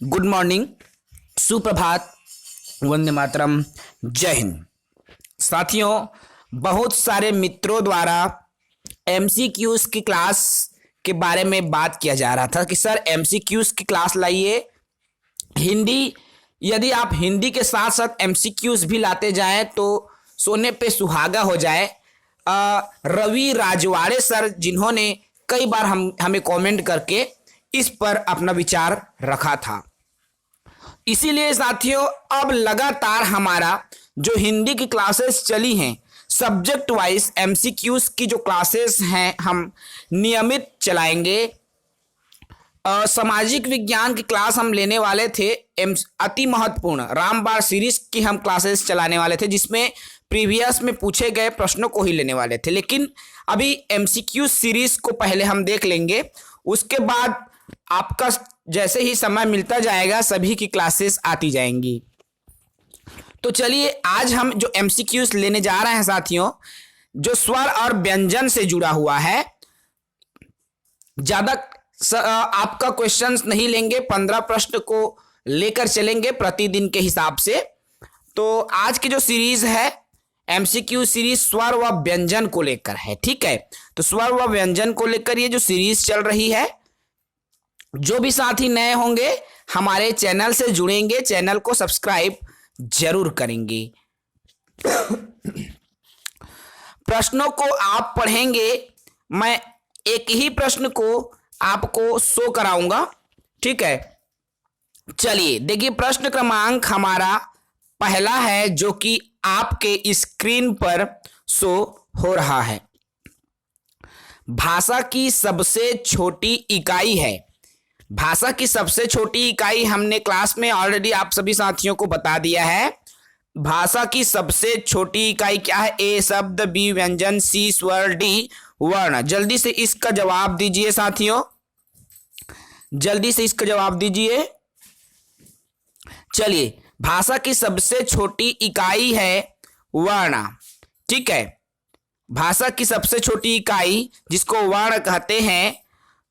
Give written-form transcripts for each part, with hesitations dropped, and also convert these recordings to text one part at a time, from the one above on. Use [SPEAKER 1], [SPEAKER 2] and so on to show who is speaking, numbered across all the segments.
[SPEAKER 1] Good morning, सुप्रभात, वंदे मातरम, जय हिंद। साथियों, बहुत सारे मित्रों द्वारा एमसीक्यूज की क्लास के बारे में बात किया जा रहा था कि सर एमसीक्यूज की क्लास लाइए। हिंदी, यदि आप हिंदी के साथ साथ एमसीक्यूज भी लाते जाएं तो सोने पे सुहागा हो जाए। रवि राजवाड़े सर, जिन्होंने कई बार हमें कमेंट करके इस पर अपना विचार रखा था। इसीलिए साथियों, अब लगातार हमारा जो हिंदी की क्लासेस चली हैं, सब्जेक्ट वाइज एमसीक्यूज की जो क्लासेस हैं, हम नियमित चलाएंगे। सामाजिक विज्ञान की क्लास हम लेने वाले थे, अति महत्वपूर्ण रामबाण सीरीज की हम क्लासेस चलाने वाले थे, जिसमें प्रीवियस में पूछे गए प्रश्नों को ही लेने वाले थे। लेकिन अभी एमसीक्यू सीरीज को पहले हम देख लेंगे, उसके बाद आपका जैसे ही समय मिलता जाएगा सभी की क्लासेस आती जाएंगी। तो चलिए, आज हम जो एमसीक्यूज लेने जा रहे हैं साथियों, जो स्वर और व्यंजन से जुड़ा हुआ है, ज्यादा आपका क्वेश्चंस नहीं लेंगे, 15 प्रश्न को लेकर चलेंगे प्रतिदिन के हिसाब से। तो आज की जो सीरीज है एमसीक्यू सीरीज स्वर व व्यंजन को लेकर है, ठीक है। तो स्वर व व्यंजन को लेकर ये जो सीरीज चल रही है, जो भी साथी नए होंगे हमारे चैनल से जुड़ेंगे, चैनल को सब्सक्राइब जरूर करेंगे। प्रश्नों को आप पढ़ेंगे, मैं एक ही प्रश्न को आपको शो कराऊंगा, ठीक है। चलिए देखिए, प्रश्न क्रमांक हमारा पहला है जो कि आपके स्क्रीन पर शो हो रहा है। भाषा की सबसे छोटी इकाई है। भाषा की सबसे छोटी इकाई हमने क्लास में ऑलरेडी आप सभी साथियों को बता दिया है। भाषा की सबसे छोटी इकाई क्या है? ए शब्द, बी व्यंजन, सी स्वर, डी वर्ण। जल्दी से इसका जवाब दीजिए साथियों, जल्दी से इसका जवाब दीजिए। चलिए, भाषा की सबसे छोटी इकाई है वर्ण, ठीक है। भाषा की सबसे छोटी इकाई जिसको वर्ण कहते हैं।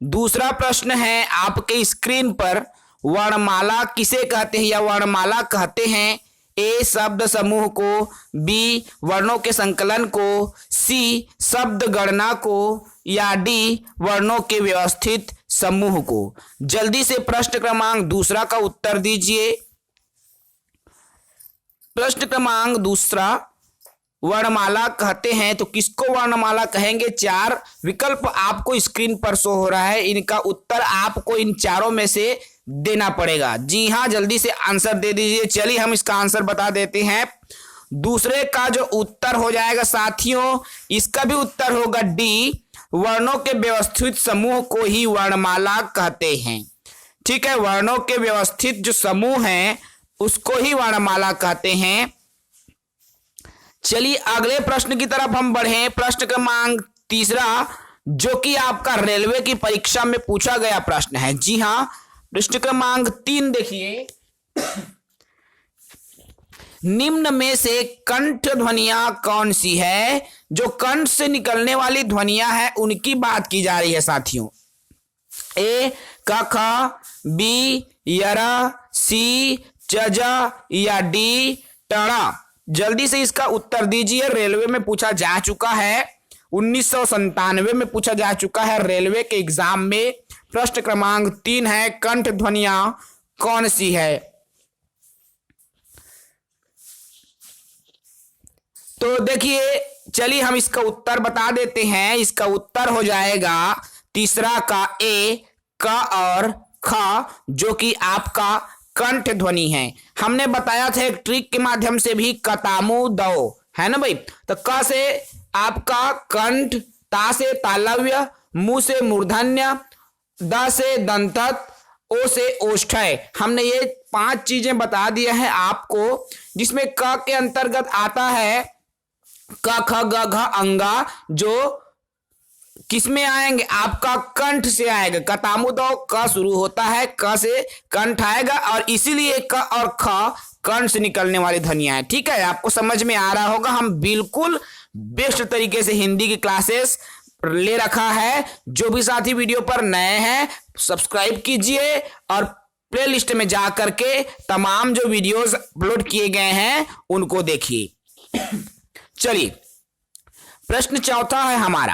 [SPEAKER 1] दूसरा प्रश्न है आपके स्क्रीन पर, वर्णमाला किसे कहते हैं या वर्णमाला कहते हैं? ए शब्द समूह को, बी वर्णों के संकलन को, सी शब्द गणना को, या डी वर्णों के व्यवस्थित समूह को। जल्दी से प्रश्न क्रमांक दूसरा का उत्तर दीजिए। प्रश्न क्रमांक दूसरा, वर्णमाला कहते हैं तो किसको वर्णमाला कहेंगे? 4 विकल्प आपको स्क्रीन पर शो हो रहा है, इनका उत्तर आपको इन चारों में से देना पड़ेगा। जी हाँ, जल्दी से आंसर दे दीजिए। चलिए हम इसका आंसर बता देते हैं। दूसरे का जो उत्तर हो जाएगा साथियों, इसका भी उत्तर होगा डी, वर्णों के व्यवस्थित समूह को ही वर्णमाला कहते हैं, ठीक है। वर्णों के व्यवस्थित जो समूह है उसको ही वर्णमाला कहते हैं। चलिए अगले प्रश्न की तरफ हम बढ़े। प्रश्न क्रमांक तीसरा, जो कि आपका रेलवे की परीक्षा में पूछा गया प्रश्न है। जी हाँ, प्रश्न क्रमांक 3 देखिए। निम्न में से कंठ ध्वनियां कौन सी है? जो कंठ से निकलने वाली ध्वनियां हैं उनकी बात की जा रही है साथियों। ए क ख, बी यरा, सी चज, या डी टणा। जल्दी से इसका उत्तर दीजिए। रेलवे में पूछा जा चुका है, 1997 में पूछा जा चुका है रेलवे के एग्जाम में। प्रश्न क्रमांक 3 है, कंठ ध्वनियां कौन सी है? तो देखिए, चलिए हम इसका उत्तर बता देते हैं। इसका उत्तर हो जाएगा तीसरा का ए, क और ख, जो कि आपका कंठ ध्वनि है। हमने बताया था एक ट्रिक के माध्यम से भी, कतामू दो, है ना भाई। तो क से आपका कंठ, ता से तालव्य, मु से मूर्धन्य, द से दंतत, ओ से ओष्ठ्य। हमने ये 5 चीजें बता दिया है आपको, जिसमें क के अंतर्गत आता है क ख ग घ अंगा, जो किसमें आएंगे? आपका कंठ से आएगा। कतामुदो क शुरू होता है, क से कंठ आएगा, और इसीलिए क और ख कंठ से निकलने वाली ध्वनियां है, ठीक है। आपको समझ में आ रहा होगा। हम बिल्कुल बेस्ट तरीके से हिंदी की क्लासेस ले रखा है। जो भी साथी वीडियो पर नए हैं सब्सक्राइब कीजिए और प्लेलिस्ट में जा करके तमाम जो वीडियोस अपलोड किए गए हैं उनको देखिए। चलिए, प्रश्न चौथा है हमारा,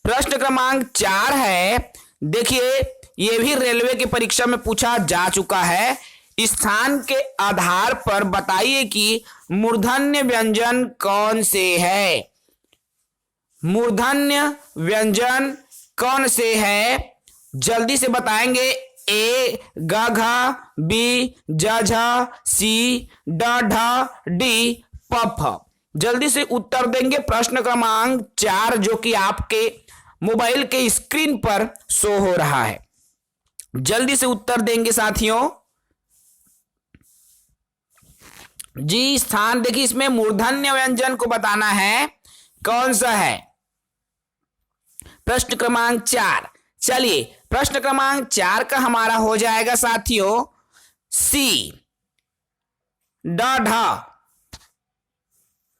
[SPEAKER 1] प्रश्न क्रमांक 4 है। देखिए, यह भी रेलवे की परीक्षा में पूछा जा चुका है। स्थान के आधार पर बताइए कि मूर्धन्य व्यंजन कौन से है। मूर्धन्य व्यंजन कौन से है, जल्दी से बताएंगे। ए ग घ, बी ज झ, सी ड ढ, डी प फ। जल्दी से उत्तर देंगे प्रश्न क्रमांक 4 जो कि आपके मोबाइल के स्क्रीन पर शो हो रहा है। जल्दी से उत्तर देंगे साथियों जी। स्थान देखिए, इसमें मूर्धन्य व्यंजन को बताना है कौन सा है। प्रश्न क्रमांक 4। चलिए, प्रश्न क्रमांक 4 का हमारा हो जाएगा साथियों सी ड ढ,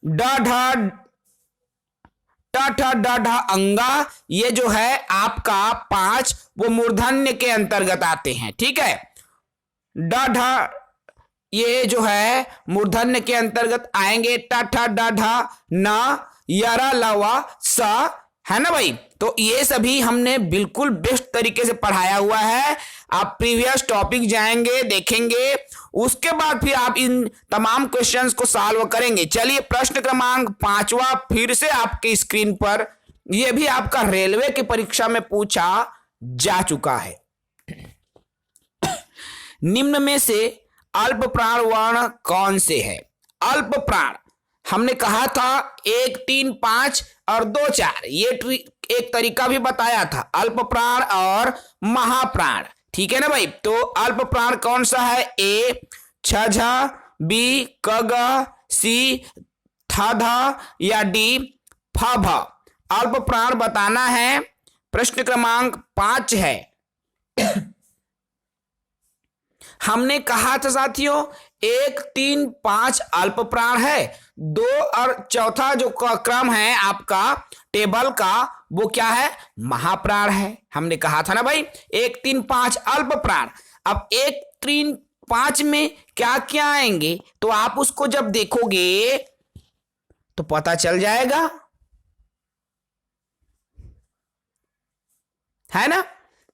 [SPEAKER 1] ड ढ, ट ठ ड ढ अंगा। ये जो है आपका 5 वो मूर्धन्य के अंतर्गत आते हैं। ठीक है, ड ढ ये जो है मूर्धन्य के अंतर्गत आएंगे। ट ठ ड ढ न, यरा लवा स, है ना भाई। तो ये सभी हमने बिल्कुल बेस्ट तरीके से पढ़ाया हुआ है। आप प्रीवियस टॉपिक जाएंगे, देखेंगे, उसके बाद फिर आप इन तमाम क्वेश्चंस को सॉल्व करेंगे। चलिए, प्रश्न क्रमांक 5वां फिर से आपके स्क्रीन पर, यह भी आपका रेलवे की परीक्षा में पूछा जा चुका है। निम्न में से अल्प प्राण वर्ण कौन से है। अल्प प्राण हमने कहा था 1 3 5 और 2 4, ये एक तरीका भी बताया था, अल्प प्राण और महाप्राण। ठीक है ना भाई। तो अल्प प्राण कौन सा है। ए छ झ, बी क ग, सी थ ध या डी फ भ। अल्प प्राण बताना है। प्रश्न क्रमांक 5 है। हमने कहा था साथियों 1 3 5 अल्प प्राण है, 2 और चौथा जो क्रम है आपका टेबल का वो क्या है, महाप्राण है। हमने कहा था ना भाई 1 3 5 अल्प प्राण। अब 1 3 5 में क्या क्या आएंगे तो आप उसको जब देखोगे तो पता चल जाएगा, है ना।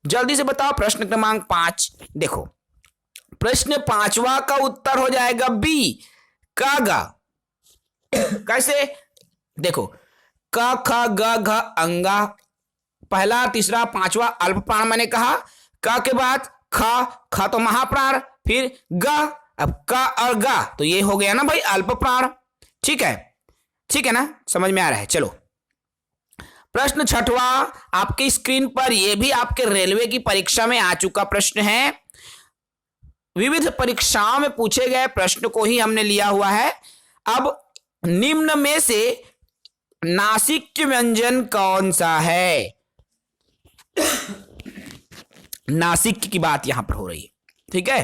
[SPEAKER 1] जल्दी से बताओ प्रश्न क्रमांक 5। देखो, प्रश्न 5वां का उत्तर हो जाएगा बी कागा। कैसे, देखो क ख ग घ अंगा, पहला तीसरा पांचवा अल्प प्राण मैंने कहा। क के बाद ख तो महाप्राण, फिर ग, अब क और ग तो ये हो गया ना भाई अल्प प्राण। ठीक है ना, समझ में आ रहा है। चलो, प्रश्न 6वां आपकी स्क्रीन पर, यह भी आपके रेलवे की परीक्षा में आ चुका प्रश्न है। विविध परीक्षाओं में पूछे गए प्रश्न को ही हमने लिया हुआ है। अब निम्न में से नासिक व्यंजन कौन सा है। नासिक की बात यहां पर हो रही है। ठीक है,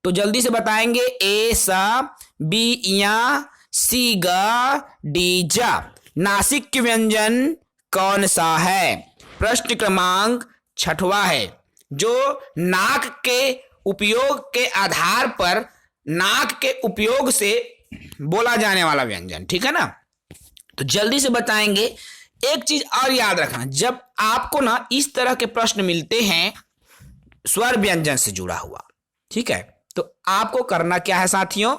[SPEAKER 1] तो जल्दी से बताएंगे। ए सा, बी या, सी ग, डी जा। नासिक व्यंजन कौन सा है। प्रश्न क्रमांक 6वां है, जो नाक के उपयोग के आधार पर, नाक के उपयोग से बोला जाने वाला व्यंजन। ठीक है ना, तो जल्दी से बताएंगे। एक चीज और याद रखना, जब आपको ना इस तरह के प्रश्न मिलते हैं स्वर व्यंजन से जुड़ा हुआ, ठीक है, तो आपको करना क्या है साथियों,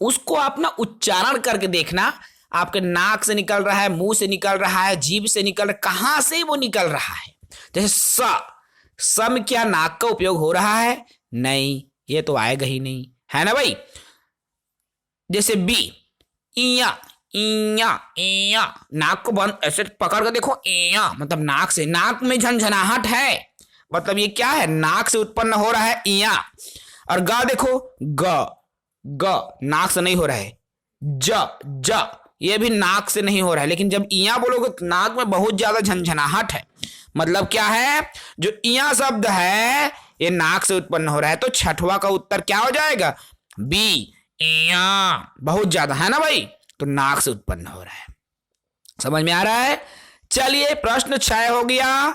[SPEAKER 1] उसको आप ना उच्चारण करके देखना। आपके नाक से निकल रहा है, मुंह से निकल रहा है, जीभ से निकल रहा है, कहां से वो निकल रहा है। जैसे स में क्या नाक का उपयोग हो रहा है, नहीं, ये तो आएगा ही नहीं, है ना भाई। जैसे बी, इया इया इया, नाक को बंद ऐसे पकड़ कर देखो, इया मतलब नाक से, नाक में झनझनाहट है, मतलब ये क्या है, नाक से उत्पन्न हो रहा है इया। और ग देखो, ग नाक से नहीं हो रहा है। ज ये भी नाक से नहीं हो रहा है, लेकिन जब इया बोलोगे तो नाक में बहुत ज्यादा झनझनाहट है, मतलब क्या है, जो इया शब्द है ये नाक से उत्पन्न हो रहा है। तो 6वां का उत्तर क्या हो जाएगा, बी इया, बहुत ज्यादा, है ना भाई, तो नाक से उत्पन्न हो रहा है। समझ में आ रहा है। चलिए, प्रश्न 6 हो गया।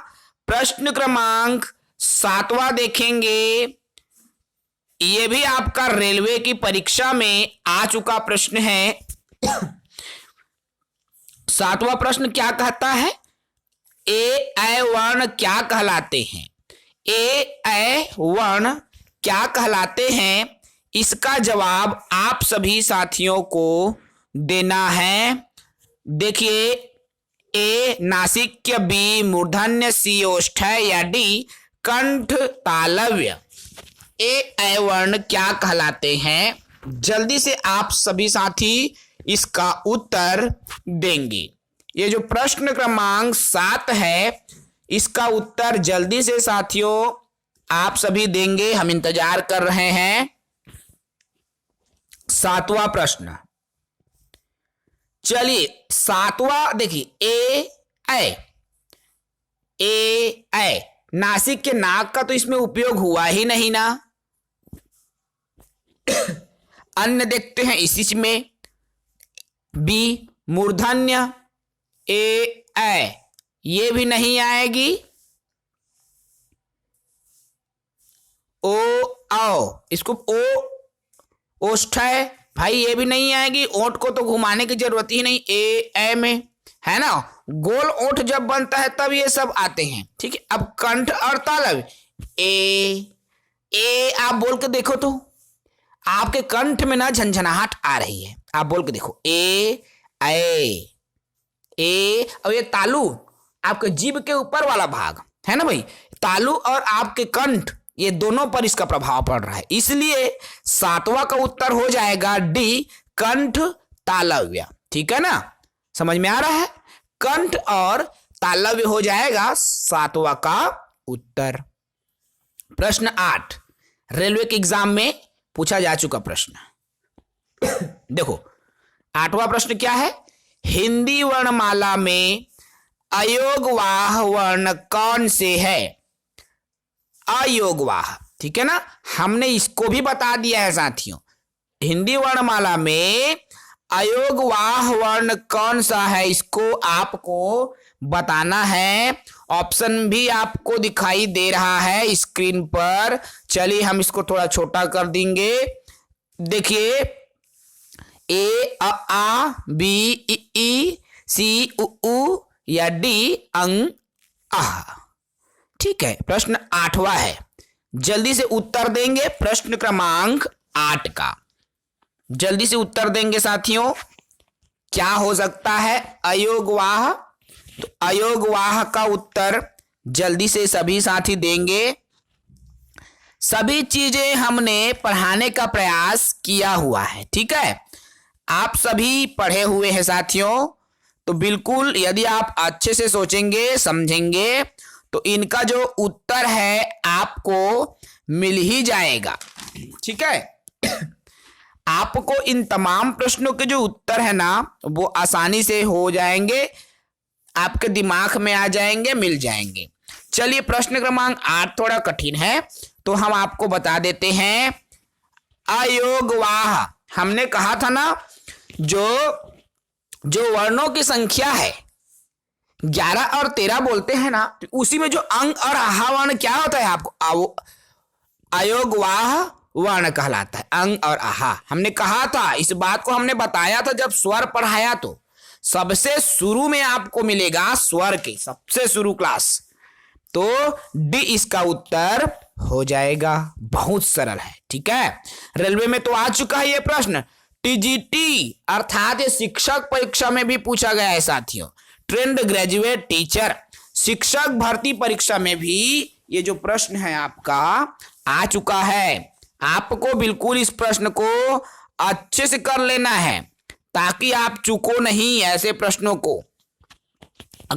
[SPEAKER 1] प्रश्न क्रमांक सातवां देखेंगे, ये भी आपका रेलवे की परीक्षा में आ चुका प्रश्न है। सातवां प्रश्न क्या कहता है, ए वर्ण क्या कहलाते हैं? ए वर्ण क्या कहलाते हैं, इसका जवाब आप सभी साथियों को देना है। देखिए, ए नासिक्य, बी मूर्धन्य, सी ओष्ठ्य या डी कंठ तालव्य। ए वर्ण क्या कहलाते हैं? जल्दी से आप सभी साथी इसका उत्तर देंगे। ये जो प्रश्न क्रमांक 7 है, इसका उत्तर जल्दी से साथियों आप सभी देंगे, हम इंतजार कर रहे हैं। सातवां प्रश्न, चलिए सातवां देखिए, ए नासिक के नाक का तो इसमें उपयोग हुआ ही नहीं ना। अन्य देखते हैं इसी में, बी मूर्धन्य, ए ये भी नहीं आएगी, इसको ओष्ठ्य भाई ये भी नहीं आएगी, ओंठ को तो घुमाने की जरूरत ही नहीं, ए में है ना, गोल ओंठ जब बनता है तब ये सब आते हैं। ठीक है, अब कंठ और तालव्य, ए आप बोल के देखो तो आपके कंठ में ना झंझनाहट आ रही है, आप बोल के देखो, ए अब ये तालु आपके जीभ के ऊपर वाला भाग है ना भाई, तालु और आपके कंठ ये दोनों पर इसका प्रभाव पड़ रहा है, इसलिए सातवां का उत्तर हो जाएगा डी कंठ तालव्य। ठीक है ना, समझ में आ रहा है, कंठ और तालव्य हो जाएगा सातवां का उत्तर। प्रश्न 8 रेलवे के एग्जाम में पूछा जा चुका प्रश्न। देखो 8वां प्रश्न क्या है, हिंदी वर्णमाला में अयोगवाह वर्ण कौन से है? अयोगवाह, ठीक है ना, हमने इसको भी बता दिया है साथियों। हिंदी वर्णमाला में अयोगवाह वर्ण कौन सा है, इसको आपको बताना है। ऑप्शन भी आपको दिखाई दे रहा है स्क्रीन पर, चलिए हम इसको थोड़ा छोटा कर देंगे। देखिए, ए आ बी ई सी उ या डी अंग आह। ठीक है, प्रश्न 8वां है, जल्दी से उत्तर देंगे प्रश्न क्रमांक 8 का, जल्दी से उत्तर देंगे साथियों। क्या हो सकता है अयोगवाह? तो अयोगवाह का उत्तर जल्दी से सभी साथी देंगे। सभी चीजें हमने पढ़ाने का प्रयास किया हुआ है, ठीक है, आप सभी पढ़े हुए हैं साथियों, तो बिल्कुल यदि आप अच्छे से सोचेंगे समझेंगे तो इनका जो उत्तर है आपको मिल ही जाएगा। ठीक है, आपको इन तमाम प्रश्नों के जो उत्तर है ना वो आसानी से हो जाएंगे, आपके दिमाग में आ जाएंगे, मिल जाएंगे। चलिए प्रश्न क्रमांक 8 थोड़ा कठिन है तो हम आपको बता देते हैं। अयोगवाह, हमने कहा था ना जो वर्णों की संख्या है 11 और 13 बोलते हैं ना, तो उसी में जो अंग और आहा वर्ण क्या होता है आपको अयोगवाह वर्ण कहलाता है, अंग और आहा। हमने कहा था, इस बात को हमने बताया था जब स्वर पढ़ाया, तो सबसे शुरू में आपको मिलेगा स्वर के सबसे शुरू क्लास, तो डी इसका उत्तर हो जाएगा। बहुत सरल है, ठीक है। रेलवे में तो आ चुका है ये प्रश्न, टीजीटी अर्थात ये शिक्षक परीक्षा में भी पूछा गया है साथियों, ट्रेंड ग्रेजुएट टीचर शिक्षक भर्ती परीक्षा में भी ये जो प्रश्न है आपका आ चुका है। आपको बिल्कुल इस प्रश्न को अच्छे से कर लेना है ताकि आप चूको नहीं ऐसे प्रश्नों को।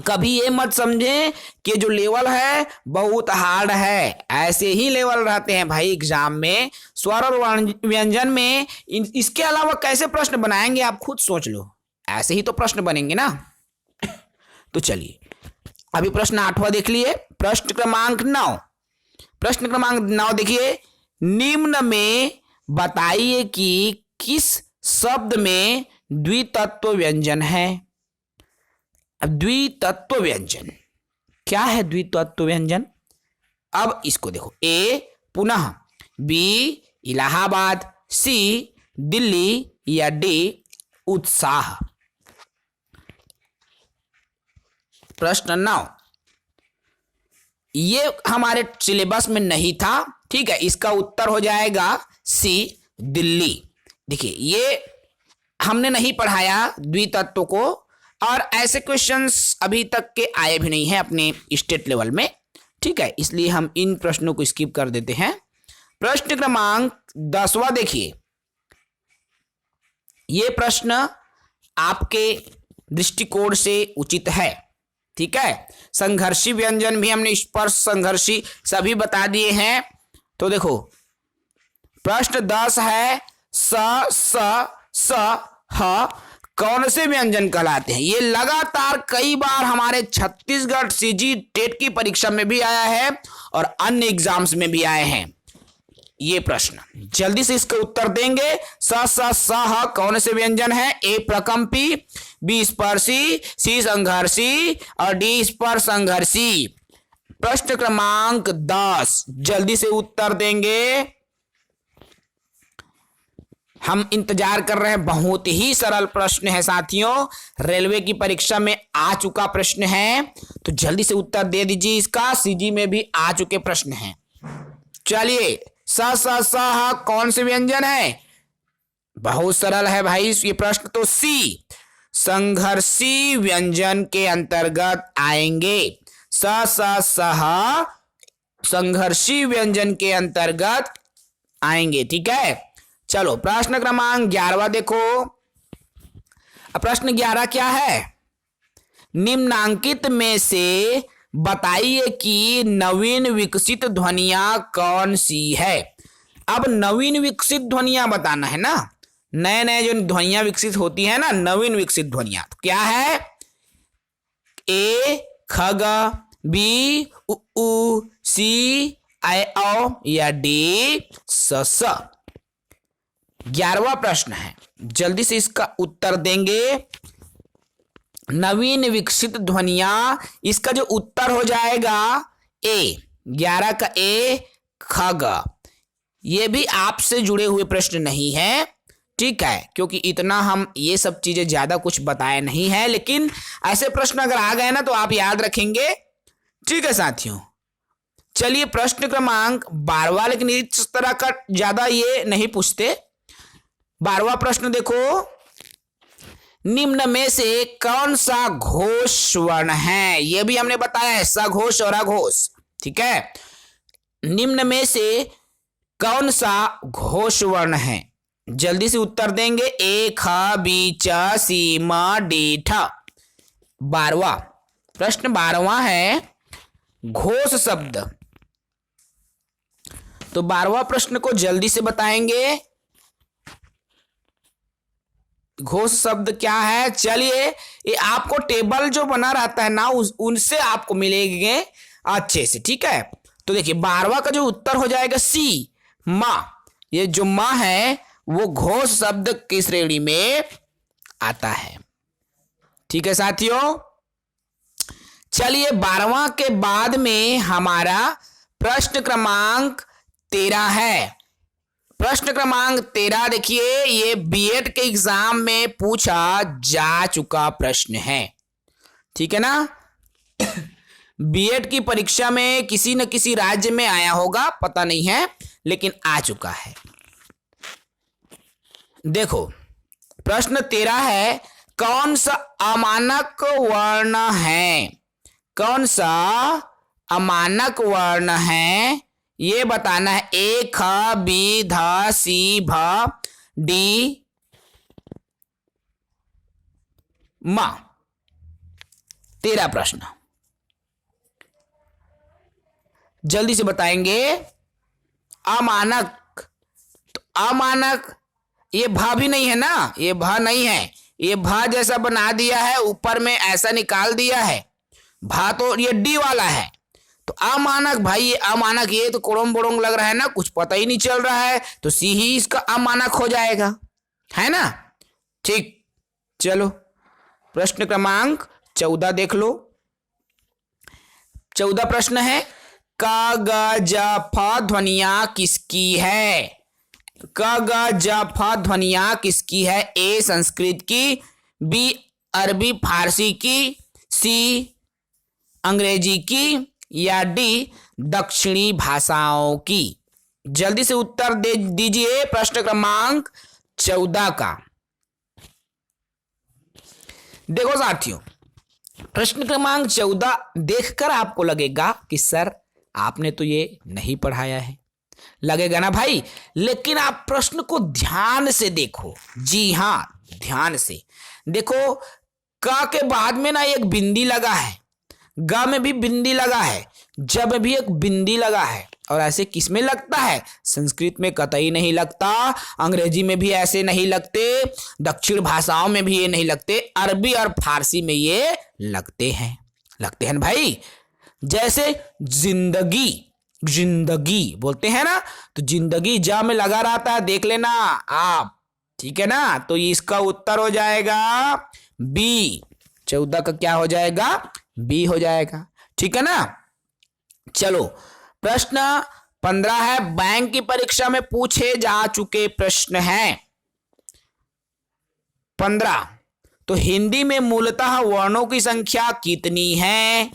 [SPEAKER 1] कभी ये मत समझें कि जो लेवल है बहुत हार्ड है, ऐसे ही लेवल रहते हैं भाई एग्जाम में, स्वर और व्यंजन में। इसके अलावा कैसे प्रश्न बनाएंगे आप खुद सोच लो, ऐसे ही तो प्रश्न बनेंगे ना। तो चलिए अभी प्रश्न 8वां देख लिए। प्रश्न क्रमांक 9, प्रश्न क्रमांक 9 देखिए, निम्न में बताइए कि किस शब्द में द्वितत्व व्यंजन है। अब द्वितत्व व्यंजन क्या है? द्वितत्व व्यंजन अब इसको देखो, ए पुनः, बी इलाहाबाद, सी दिल्ली या डी उत्साह। प्रश्न 9, ये हमारे सिलेबस में नहीं था, ठीक है, इसका उत्तर हो जाएगा सी दिल्ली। देखिए ये हमने नहीं पढ़ाया द्वितत्व को, और ऐसे क्वेश्चंस अभी तक के आए भी नहीं हैं अपने स्टेट लेवल में, ठीक है, इसलिए हम इन प्रश्नों को स्किप कर देते हैं। प्रश्न क्रमांक 10वां देखिए, ये प्रश्न आपके दृष्टिकोण से उचित है, ठीक है। संघर्षी व्यंजन भी हमने स्पर्श संघर्षी सभी बता दिए हैं। तो देखो प्रश्न 10 है, स ह कौन से व्यंजन कहलाते हैं। ये लगातार कई बार हमारे छत्तीसगढ़ सीजी टेट की परीक्षा में भी आया है और अन्य एग्जाम्स में भी आए हैं ये प्रश्न। जल्दी से इसका उत्तर देंगे। स कौन से व्यंजन है। ए प्रकंपी, बी स्पर्शी, सी संघर्षी और डी स्पर्श संघर्षी। प्रश्न क्रमांक 10 जल्दी से उत्तर देंगे। हम इंतजार कर रहे हैं, बहुत ही सरल प्रश्न है साथियों, रेलवे की परीक्षा में आ चुका प्रश्न है, तो जल्दी से उत्तर दे दीजिए। इसका सीजी में भी आ चुके प्रश्न हैं। चलिए स कौन से व्यंजन है। बहुत सरल है भाई ये प्रश्न, तो सी संघर्षी व्यंजन के अंतर्गत आएंगे। संघर्षी व्यंजन के अंतर्गत आएंगे, ठीक है। चलो प्रश्न क्रमांक 11वां देखो। प्रश्न 11 क्या है। निम्नांकित में से बताइए कि नवीन विकसित ध्वनियां कौन सी है। अब नवीन विकसित ध्वनियां बताना है ना, नए नए जो ध्वनियां विकसित होती है ना, नवीन विकसित ध्वनियां तो क्या है। ए खग, बी उ, सी ऐ औ या डी स। 11वां प्रश्न है, जल्दी से इसका उत्तर देंगे। नवीन विकसित ध्वनियां, इसका जो उत्तर हो जाएगा ए, 11 का ए खग। ये भी आपसे जुड़े हुए प्रश्न नहीं है, ठीक है, क्योंकि इतना हम ये सब चीजें ज्यादा कुछ बताए नहीं है, लेकिन ऐसे प्रश्न अगर आ गए ना तो आप याद रखेंगे, ठीक है साथियों। चलिए प्रश्न क्रमांक 12वां, लेकिन इस तरह का ज्यादा ये नहीं पूछते। 12वां प्रश्न देखो। निम्न में से कौन सा घोष वर्ण है। यह भी हमने बताया है, सघोष और अघोष, ठीक है। निम्न में से कौन सा घोष वर्ण है। जल्दी से उत्तर देंगे। ए ख बी च सी म डी ठ। 12वां प्रश्न 12वां है घोष शब्द। तो 12वां प्रश्न को जल्दी से बताएंगे। घोष शब्द क्या है। चलिए ये आपको टेबल जो बना रहता है ना उनसे आपको मिलेंगे अच्छे से, ठीक है। तो देखिए 12वां का जो उत्तर हो जाएगा सी माँ। ये जो माँ है वो घोष शब्द की श्रेणी में आता है, ठीक है साथियों। चलिए 12वां के बाद में हमारा प्रश्न क्रमांक 13 है। प्रश्न क्रमांक 13 देखिए, ये बीएड के एग्जाम में पूछा जा चुका प्रश्न है, ठीक है ना। बीएड की परीक्षा में किसी न किसी राज्य में आया होगा, पता नहीं है, लेकिन आ चुका है। देखो प्रश्न 13 है, कौन सा अमानक वर्ण है। कौन सा अमानक वर्ण है ये बताना है। ए ख बी ध सी भ डी म। 13 प्रश्न जल्दी से बताएंगे। अमानक, तो अमानक ये भा भी नहीं है ना, ये भा नहीं है, ये भा जैसा बना दिया है, ऊपर में ऐसा निकाल दिया है। भा तो ये डी वाला है, तो अमानक भाई ये अमानक, ये तो कोड़ोम बोड़ोम लग रहा है ना, कुछ पता ही नहीं चल रहा है, तो सी ही इसका अमानक हो जाएगा, है ना। ठीक, चलो प्रश्न क्रमांक 14 देख लो। 14 प्रश्न है, क ग ज फ ध्वनियां किसकी है? क ग ज फ ध्वनियां किसकी है? ए संस्कृत की, बी अरबी फारसी की, सी अंग्रेजी की, या डी दक्षिणी भाषाओं की? जल्दी से उत्तर दे दीजिए प्रश्न क्रमांक 14 का। देखो साथियों, प्रश्न क्रमांक 14 देखकर आपको लगेगा कि सर आपने तो ये नहीं पढ़ाया है, लगेगा ना भाई। लेकिन आप प्रश्न को ध्यान से देखो। जी हां, ध्यान से देखो। क के बाद में ना एक बिंदी लगा है, ग में भी बिंदी लगा है, ज में भी एक बिंदी लगा है। और ऐसे किस में लगता है? संस्कृत में कतई नहीं लगता, अंग्रेजी में भी ऐसे नहीं लगते, दक्षिण भाषाओं में भी ये नहीं लगते, अरबी और फारसी में ये लगते हैं ना भाई। जैसे जिंदगी, जिंदगी बोलते हैं ना, तो जिंदगी ज में लगा रहता है, देख लेना आप, ठीक है ना। तो इसका उत्तर हो जाएगा बी। 14 का क्या हो जाएगा? बी हो जाएगा, ठीक है ना। चलो प्रश्न 15 है, बैंक की परीक्षा में पूछे जा चुके प्रश्न हैं। 15, तो हिंदी में मूलतः वर्णों की संख्या कितनी है?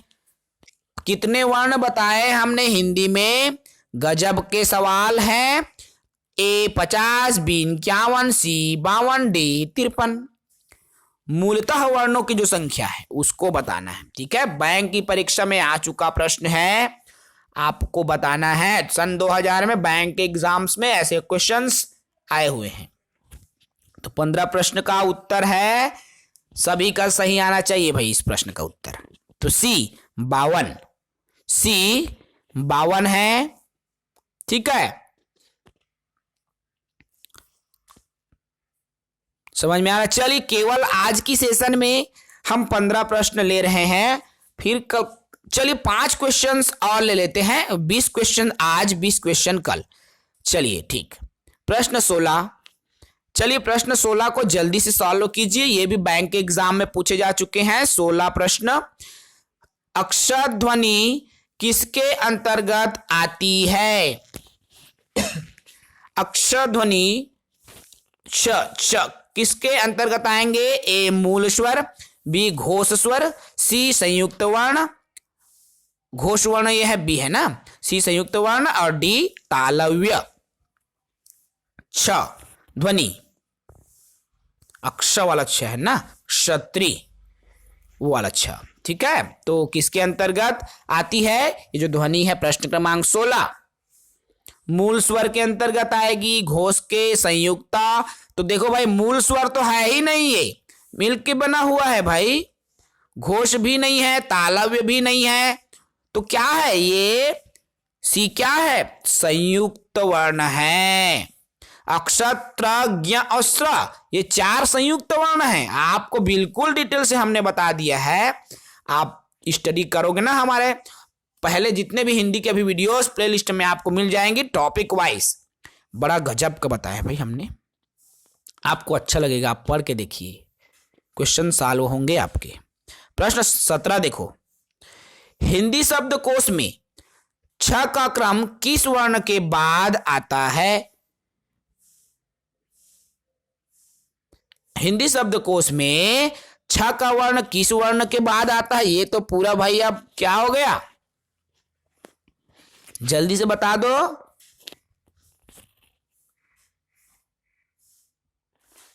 [SPEAKER 1] कितने वर्ण बताए हमने हिंदी में? गजब के सवाल हैं। ए 50, बी 51, सी 52, डी 53। मूलतः वर्णों की जो संख्या है उसको बताना है, ठीक है। बैंक की परीक्षा में आ चुका प्रश्न है, आपको बताना है। सन 2000 में बैंक के एग्जाम्स में ऐसे क्वेश्चंस आए हुए हैं। तो 15 प्रश्न का उत्तर है, सभी का सही आना चाहिए भाई इस प्रश्न का उत्तर। तो सी 52, सी 52 है, ठीक है। समझ में आ रहा? चलिए, केवल आज की सेशन में हम 15 प्रश्न ले रहे हैं, फिर चलिए 5 क्वेश्चंस और ले लेते हैं। 20 क्वेश्चन आज, 20 क्वेश्चन कल। चलिए ठीक। प्रश्न 16, चलिए प्रश्न 16 को जल्दी से सॉल्व कीजिए, ये भी बैंक के एग्जाम में पूछे जा चुके हैं। 16 प्रश्न, अक्षर ध्वनि किसके अंतर्गत आती है? अक्षर ध्वनि च किसके अंतर्गत आएंगे? ए मूल स्वर, बी घोष स्वर, सी संयुक्त वर्ण, घोष वर्ण ये है बी है ना, सी संयुक्त वर्ण, और डी तालव्य। छ ध्वनि, अक्षर वाला छ है ना, क्षत्री वो वाला छ, ठीक है। तो किसके अंतर्गत आती है ये जो ध्वनि है? प्रश्न क्रमांक 16 मूल स्वर के अंतर्गत आएगी, घोष के, संयुक्ता। तो देखो भाई, मूल स्वर तो है ही नहीं, ये मिल के बना हुआ है भाई, घोष भी नहीं है, तालव्य भी नहीं है, तो क्या है ये? सी क्या है? संयुक्त वर्ण है। अक्षर, त्र, ज्ञ और स्र ये 4 संयुक्त वर्ण हैं। आपको बिल्कुल डिटेल से हमने बता दिया है, आप स्टडी करोगे ना, हमारे पहले जितने भी हिंदी के अभी वीडियोस प्लेलिस्ट में आपको मिल जाएंगे, टॉपिक वाइज। बड़ा गजब का बताया भाई हमने, आपको अच्छा लगेगा, आप पढ़ के देखिए, क्वेश्चन सॉल्व होंगे आपके। प्रश्न 17 देखो, हिंदी शब्दकोश में छ का क्रम किस वर्ण के बाद आता है? हिंदी शब्दकोश में छ का वर्ण किस वर्ण के बाद आता है? ये तो पूरा भाई अब क्या हो गया, जल्दी से बता दो।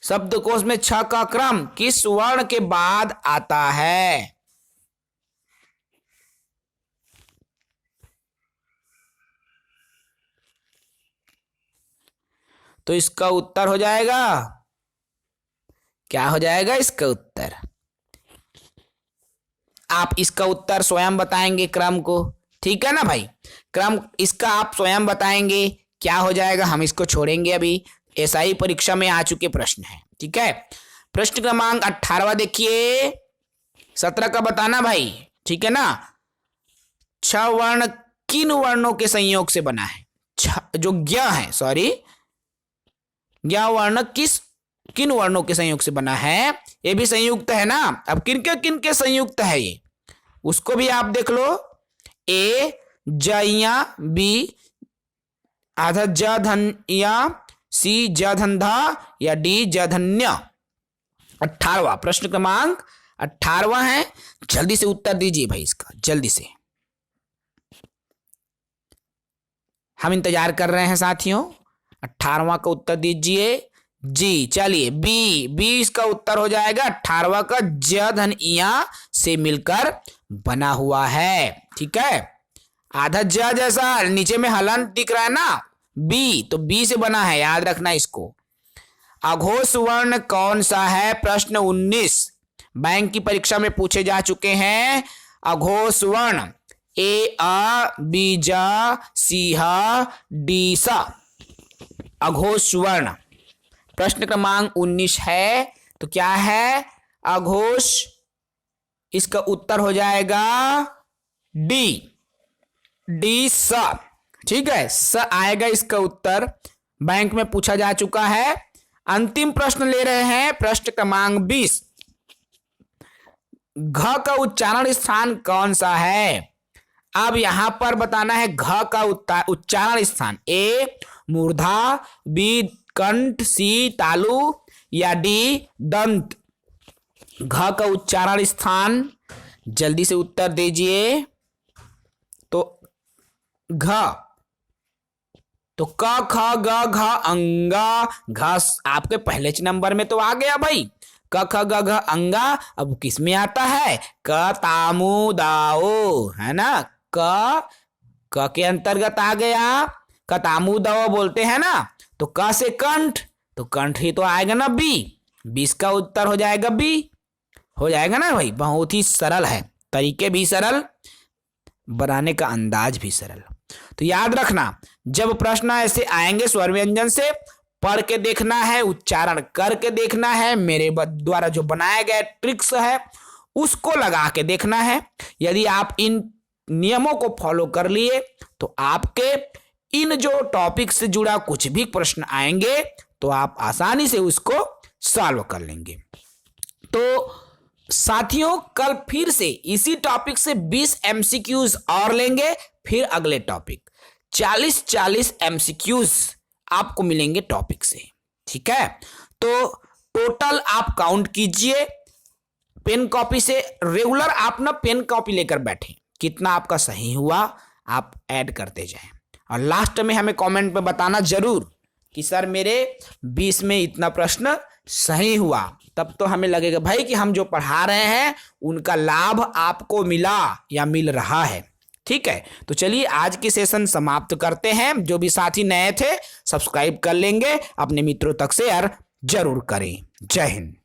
[SPEAKER 1] शब्दकोश में छ का क्रम किस वर्ण के बाद आता है? तो इसका उत्तर हो जाएगा, क्या हो जाएगा इसका उत्तर? आप इसका उत्तर स्वयं बताएंगे क्रम को, ठीक है ना भाई। क्रम इसका आप स्वयं बताएंगे, क्या हो जाएगा हम इसको छोड़ेंगे, अभी एसआई परीक्षा में आ चुके प्रश्न हैं, ठीक है। प्रश्न क्रमांक 18 देखिए, 17 का बताना भाई, ठीक है ना। छ वर्ण किन वर्णों के संयोग से बना है? जो ज्ञ है, सॉरी, ज्ञ वर्ण किन वर्णों के संयोग से बना है? ये भी संयुक्त है ना। अब किन के संयुक्त है ये, उसको भी आप देख लो। ए जया बी आधा जधन्या, सी जधंधा या डी जधन्य। 18वां प्रश्न क्रमांक 18वां है, जल्दी से उत्तर दीजिए भाई इसका, जल्दी से, हम इंतजार कर रहे हैं साथियों। 18वां का उत्तर दीजिए जी। चलिए बी इसका उत्तर हो जाएगा 18वां का, जधन्या से मिलकर बना हुआ है। ठीक है, आधा ज जैसा नीचे में हलन दिख रहा है ना, बी, तो बी से बना है, याद रखना इसको। अघोष वर्ण कौन सा है? प्रश्न 19 बैंक की परीक्षा में पूछे जा चुके हैं। अघोष वर्ण ए आ बी जा सी हा डी सा, अघोष वर्ण प्रश्न क्रमांक 19 है। तो क्या है अघोष? इसका उत्तर हो जाएगा डी स। ठीक है, स आएगा इसका उत्तर, बैंक में पूछा जा चुका है। अंतिम प्रश्न ले रहे हैं, प्रश्न क्रमांक 20, घ का उच्चारण स्थान कौन सा है? अब यहां पर बताना है घ का उच्चारण स्थान, ए मूर्धा, बी कंठ, सी तालु या डी दंत। घ का उच्चारण स्थान, जल्दी से उत्तर दीजिए। तो घ, तो क ख ग घ अंगा, घ आपके पहले नंबर में तो आ गया भाई, क ख ग घ अंगा। अब किस में आता है? क तामू दाओ, है ना, क के अंतर्गत आ गया, क तामू दाओ बोलते हैं ना। तो क से कंठ, तो कंठ ही तो आएगा ना बी, 20 का उत्तर हो जाएगा बी, हो जाएगा ना भाई। बहुत ही सरल है, तरीके भी सरल, बनाने का अंदाज भी सरल। तो याद रखना, जब प्रश्न ऐसे आएंगे स्वर व्यंजन से पढ़ के देखना है, उच्चारण करके देखना है, मेरे द्वारा जो बनाया गया ट्रिक्स है उसको लगा के देखना है। यदि आप इन नियमों को फॉलो कर लिए तो आपके इन जो टॉपिक से जुड़ा कुछ भी प्रश्न आएंगे तो आप आसानी से उसको सॉल्व कर लेंगे। तो साथियों, कल फिर से इसी टॉपिक से 20 एमसीक्यूज और लेंगे, फिर अगले टॉपिक 40 एमसीक्यूज आपको मिलेंगे टॉपिक से। ठीक है, तो टोटल आप काउंट कीजिए, पेन कॉपी से रेगुलर आप ना पेन कॉपी लेकर बैठे, कितना आपका सही हुआ आप ऐड करते जाएं, और लास्ट में हमें कमेंट में बताना जरूर कि सर मेरे 20 में इतना प्रश्न सही हुआ। तब तो हमें लगेगा भाई कि हम जो पढ़ा रहे हैं उनका लाभ आपको मिला या मिल रहा है। ठीक है, तो चलिए आज की सेशन समाप्त करते हैं। जो भी साथी नए थे सब्सक्राइब कर लेंगे, अपने मित्रों तक शेयर जरूर करें। जय हिंद।